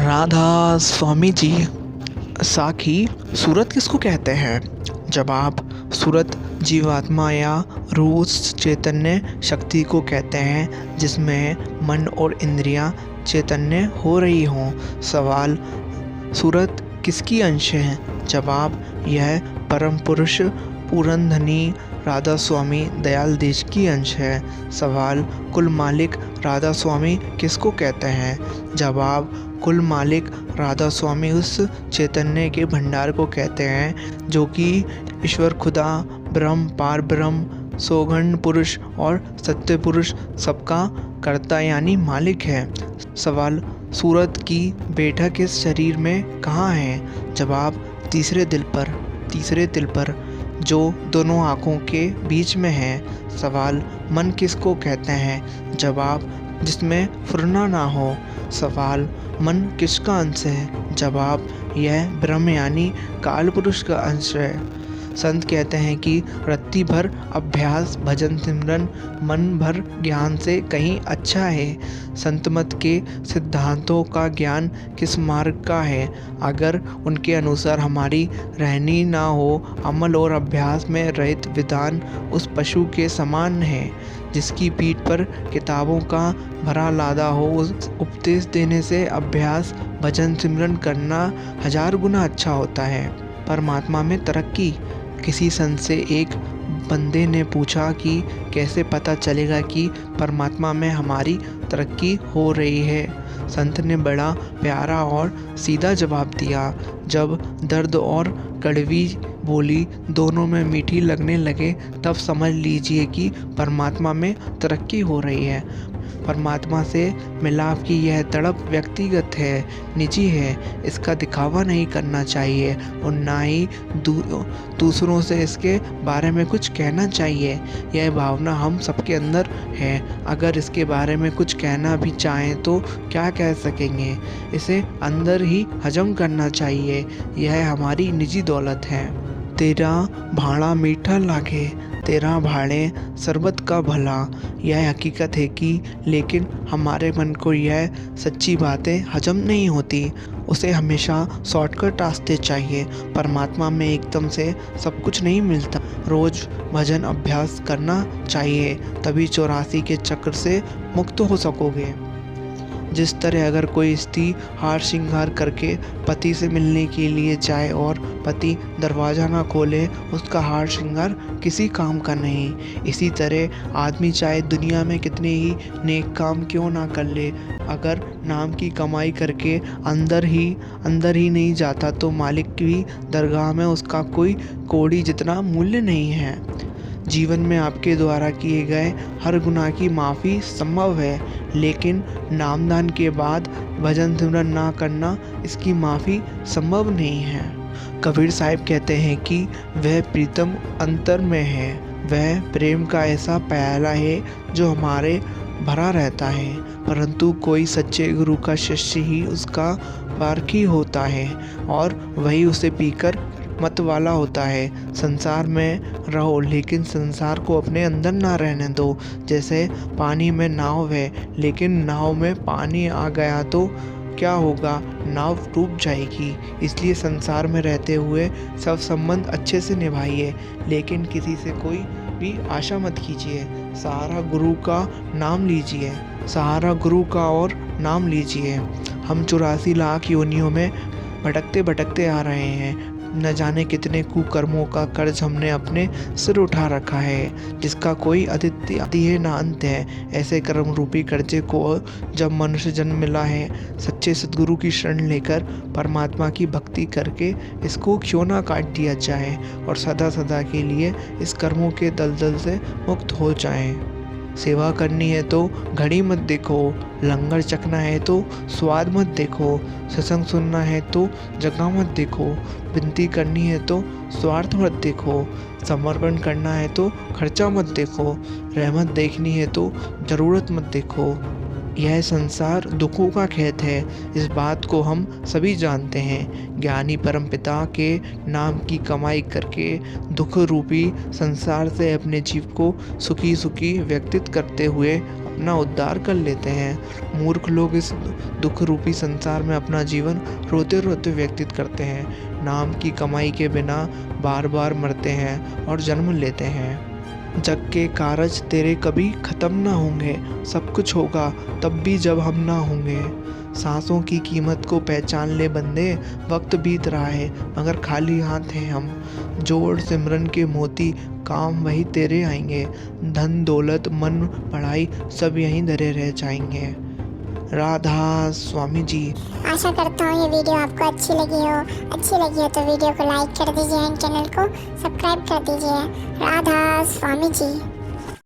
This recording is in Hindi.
राधा स्वामी जी। साखी, सूरत किसको कहते हैं? जवाब: सूरत जीवात्मा या रूह चैतन्य शक्ति को कहते हैं जिसमें मन और इंद्रियां चैतन्य हो रही हों। सवाल: सूरत किसकी अंश है? जवाब: यह परम पुरुष पूरनधनी राधा स्वामी दयाल देश की अंश है। सवाल: कुल मालिक राधा स्वामी किसको कहते हैं? जवाब: कुल मालिक राधा स्वामी उस चैतन्य के भंडार को कहते हैं जो कि ईश्वर, खुदा, ब्रह्म, पार ब्रह्म, सौगंध पुरुष और सत्य पुरुष सबका कर्ता यानी मालिक है। सवाल: सूरत की बैठक इस शरीर में कहाँ है? जवाब: तीसरे दिल पर जो दोनों आँखों के बीच में है। सवाल: मन किसको कहते हैं? जवाब: जिसमें फुरना ना हो। सवाल: मन किसका अंश है? जवाब: यह ब्रह्म यानी काल पुरुष का अंश है। संत कहते हैं कि रत्ती भर अभ्यास भजन सिमरन मन भर ज्ञान से कहीं अच्छा है। संत मत के सिद्धांतों का ज्ञान किस मार्ग का है? अगर उनके अनुसार हमारी रहनी ना हो, अमल और अभ्यास में रहित विधान उस पशु के समान है जिसकी पीठ पर किताबों का भरा लादा हो। उस उपदेश देने से अभ्यास भजन सिमरन करना 1000 गुना अच्छा होता है। परमात्मा में तरक्की। किसी संत से एक बंदे ने पूछा कि कैसे पता चलेगा कि परमात्मा में हमारी तरक्की हो रही है। संत ने बड़ा प्यारा और सीधा जवाब दिया। जब दर्द और कड़वी बोली दोनों में मीठी लगने लगे तब समझ लीजिए कि परमात्मा में तरक्की हो रही है। परमात्मा से मिलाप की यह तड़प व्यक्तिगत है, निजी है। इसका दिखावा नहीं करना चाहिए और ना ही दूसरों से इसके बारे में कुछ कहना चाहिए। यह भावना हम सबके अंदर है। अगर इसके बारे में कुछ कहना भी चाहें तो क्या कह सकेंगे? इसे अंदर ही हजम करना चाहिए। यह हमारी निजी दौलत है। तेरा भाड़ा मीठा लागे, तेरा भाड़े शरबत का भला। यह हकीकत है कि लेकिन हमारे मन को यह सच्ची बातें हजम नहीं होती। उसे हमेशा शॉर्टकट रास्ते चाहिए। परमात्मा में एकदम से सब कुछ नहीं मिलता। रोज भजन अभ्यास करना चाहिए, तभी 84 के चक्र से मुक्त हो सकोगे। जिस तरह अगर कोई स्त्री हार श्रृंगार करके पति से मिलने के लिए जाए और पति दरवाज़ा ना खोले, उसका हार श्रृंगार किसी काम का नहीं। इसी तरह आदमी चाहे दुनिया में कितने ही नेक काम क्यों ना कर ले, अगर नाम की कमाई करके अंदर ही नहीं जाता तो मालिक की दरगाह में उसका कोई कौड़ी जितना मूल्य नहीं है। जीवन में आपके द्वारा किए गए हर गुनाह की माफ़ी संभव है, लेकिन नामदान के बाद भजन सिमरन ना करना, इसकी माफ़ी संभव नहीं है। कबीर साहब कहते हैं कि वह प्रीतम अंतर में है। वह प्रेम का ऐसा प्याला है जो हमारे भरा रहता है, परंतु कोई सच्चे गुरु का शिष्य ही उसका पारखी होता है और वही उसे पीकर मत वाला होता है। संसार में रहो लेकिन संसार को अपने अंदर ना रहने दो। जैसे पानी में नाव है, लेकिन नाव में पानी आ गया तो क्या होगा? नाव डूब जाएगी। इसलिए संसार में रहते हुए सब संबंध अच्छे से निभाइए, लेकिन किसी से कोई भी आशा मत कीजिए। सहारा गुरु का नाम लीजिए, सहारा गुरु का और नाम लीजिए। हम 84 लाख योनियों में भटकते आ रहे हैं। न जाने कितने कुकर्मों का कर्ज हमने अपने सिर उठा रखा है, जिसका कोई आदि है ना अंत है। ऐसे कर्म रूपी कर्जे को जब मनुष्य जन्म मिला है, सच्चे सद्गुरु की शरण लेकर परमात्मा की भक्ति करके इसको क्यों ना काट दिया जाए और सदा सदा के लिए इस कर्मों के दलदल से मुक्त हो जाएं। सेवा करनी है तो घड़ी मत देखो, लंगर चखना है तो स्वाद मत देखो, सत्संग सुनना है तो जगह मत देखो, विनती करनी है तो स्वार्थ मत देखो, समर्पण करना है तो खर्चा मत देखो, रहमत देखनी है तो ज़रूरत मत देखो। यह संसार दुखों का खेत है, इस बात को हम सभी जानते हैं। ज्ञानी परमपिता के नाम की कमाई करके दुख रूपी संसार से अपने जीव को सुखी व्यतीत करते हुए अपना उद्धार कर लेते हैं। मूर्ख लोग इस दुख रूपी संसार में अपना जीवन रोते रोते व्यतीत करते हैं। नाम की कमाई के बिना बार बार मरते हैं और जन्म लेते हैं। जग के कारज तेरे कभी ख़त्म ना होंगे, सब कुछ होगा तब भी जब हम ना होंगे। सांसों की कीमत को पहचान ले बंदे, वक्त बीत रहा है मगर खाली हाथ हैं हम। जोड़ सिमरन के मोती, काम वही तेरे आएंगे। धन दौलत मन पढ़ाई सब यहीं धरे रह जाएंगे। राधा स्वामी जी। आशा करता हूँ ये वीडियो आपको अच्छी लगी हो तो वीडियो को लाइक कर दीजिए एंड चैनल को सब्सक्राइब कर दीजिए। राधा स्वामी जी।